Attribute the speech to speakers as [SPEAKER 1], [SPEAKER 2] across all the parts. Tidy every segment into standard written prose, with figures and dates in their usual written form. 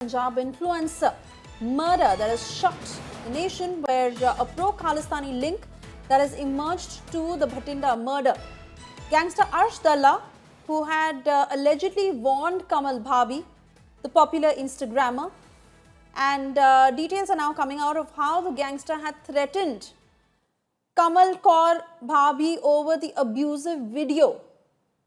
[SPEAKER 1] Punjab influencer murder that has shocked the nation, where a pro-Khalistani link that has emerged to the Bhatinda murder. Gangster Arsh Dalla, who had allegedly warned Kamal Bhabhi, the popular Instagrammer, and details are now coming out of how the gangster had threatened Kamal Kaur Bhabhi over the abusive video.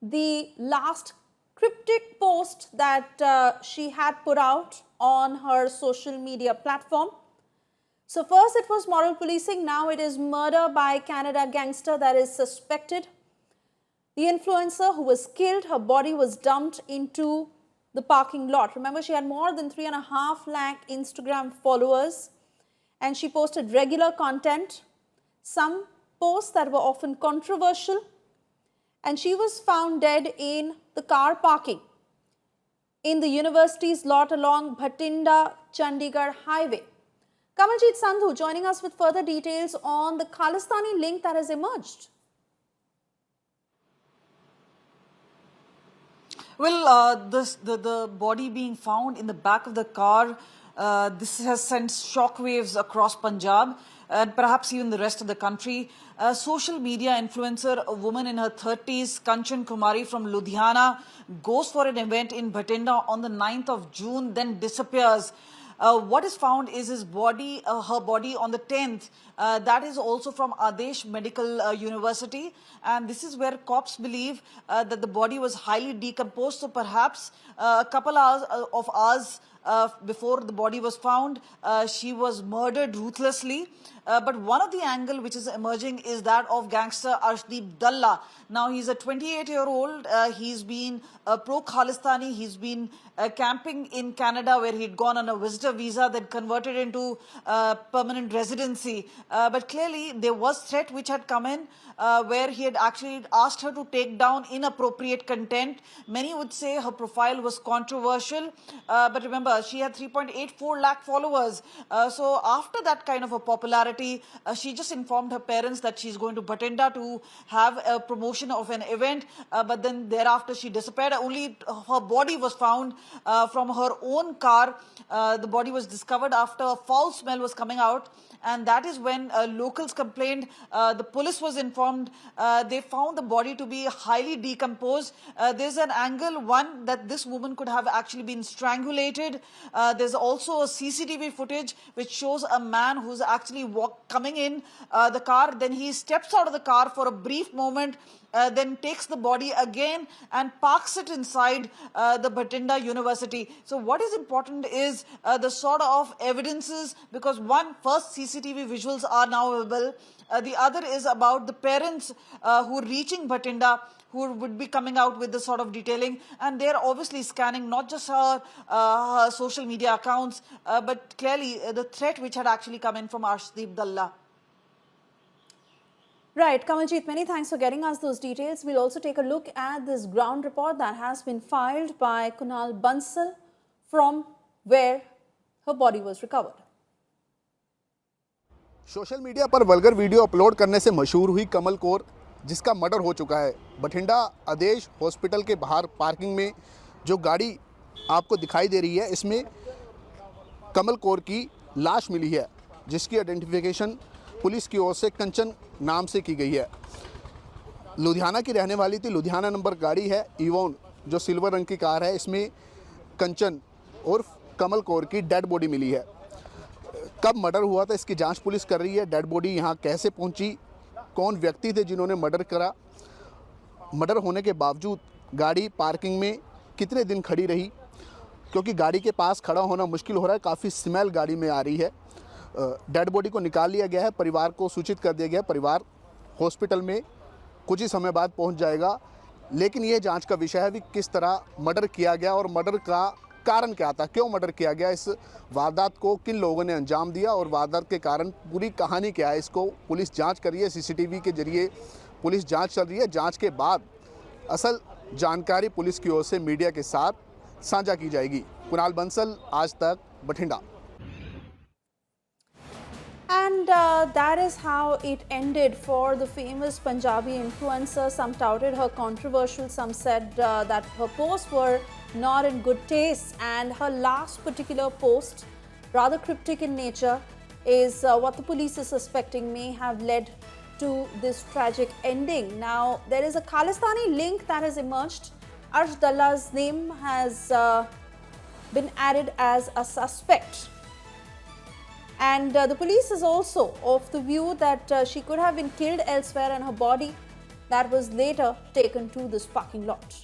[SPEAKER 1] The last cryptic post that she had put out on her social media platform. So first it was moral policing, now it is murder by Canada gangster that is suspected. The influencer who was killed, her body was dumped into the parking lot. Remember, she had more than 3.5 lakh Instagram followers and she posted regular content, some posts that were often controversial, and she was found dead in the car parking in the university's lot along Bhatinda Chandigarh highway. Kamaljeet Sandhu joining us with further details on the Khalistani link that has emerged.
[SPEAKER 2] Well, the body being found in the back of the car, this has sent shockwaves across Punjab and perhaps even the rest of the country. A social media influencer, a woman in her 30s, Kanchan Kumari from Ludhiana, goes for an event in Bhatinda on the 9th of June, then disappears. What is found is his body, her body on the 10th. That is also from Adesh Medical University, and this is where cops believe that the body was highly decomposed. So perhaps a couple of hours before the body was found, she was murdered ruthlessly. But one of the angle which is emerging is that of gangster Arshdeep Dalla. Now, he's a 28-year-old. He's been a pro-Khalistani. He's been camping in Canada, where he'd gone on a visitor visa, then converted into permanent residency. But clearly, there was threat which had come in, where he had actually asked her to take down inappropriate content. Many would say her profile was controversial. But remember, she had 3.84 lakh followers. So after that kind of a popularity, she just informed her parents that she's going to Bhatinda to have a promotion of an event. But then thereafter, she disappeared. Only her body was found from her own car. The body was discovered after a foul smell was coming out. And that is when locals complained. The police was informed. They found the body to be highly decomposed. There's an angle, one, that this woman could have actually been strangulated. There's also a CCTV footage which shows a man who's actually coming in the car. Then he steps out of the car for a brief moment, then takes the body again and parks it inside the Bhatinda University. So what is important is the sort of evidences, because first CCTV visuals are now available. The other is about the parents who are reaching Bhatinda, who would be coming out with this sort of detailing, and they're obviously scanning not just her social media accounts, but clearly the threat which had actually come in from Arshdeep Dalla.
[SPEAKER 1] Right, Kamaljeet, many thanks for getting us those details. We'll also take a look at this ground report that has been filed by Kunal Bansal from where her body was recovered.
[SPEAKER 3] Social media पर vulgar video upload करने से मशहूर हुई कमल कौर, जिसका murder हो चुका है, बठिंडा आदेश hospital के बाहर पार्किंग में जो गाड़ी आपको दिखाई दे रही है, इसमें कमल कौर की लाश मिली है, जिसकी आइडेंटिफिकेशन पुलिस की ओर से कंचन नाम से की गई है। लुधियाना की रहने वाली थी, लुधियाना नंबर गाड़ी है इवोन, जो सिल्वर रंग की कार है। इसमें कंचन और कमल कौर की डेड बॉडी मिली है। कब मर्डर हुआ था इसकी जांच पुलिस कर रही है। डेड बॉडी यहाँ कैसे पहुँची, कौन व्यक्ति थे जिन्होंने मर्डर करा, मर्डर होने के बावजूद गाड़ी पार्किंग में कितने दिन खड़ी रही, क्योंकि गाड़ी के पास खड़ा होना मुश्किल हो रहा है, काफ़ी स्मेल गाड़ी में आ रही है। डेड बॉडी को निकाल लिया गया है, परिवार को सूचित कर दिया गया है। परिवार हॉस्पिटल में कुछ ही समय बाद पहुंच जाएगा, लेकिन यह जांच का विषय है कि किस तरह मर्डर किया गया और मर्डर का कारण क्या था, क्यों मर्डर किया गया, इस वारदात को किन लोगों ने अंजाम दिया और वारदात के कारण पूरी कहानी क्या है, इसको पुलिस जांच कर रही है। सीसीटीवी के जरिए पुलिस जांच चल रही है। जांच के बाद असल जानकारी पुलिस की ओर से मीडिया के साथ साझा की जाएगी। कुणाल बंसल, आज तक, Bathinda.
[SPEAKER 1] And that is how it ended for the famous Punjabi influencer. Some touted her controversial, some said that her posts were not in good taste, and her last particular post, rather cryptic in nature, is what the police is suspecting may have led to this tragic ending. Now, there is a Khalistani link that has emerged. Arsh Dalla's name has been added as a suspect. And the police is also of the view that she could have been killed elsewhere and her body that was later taken to this parking lot.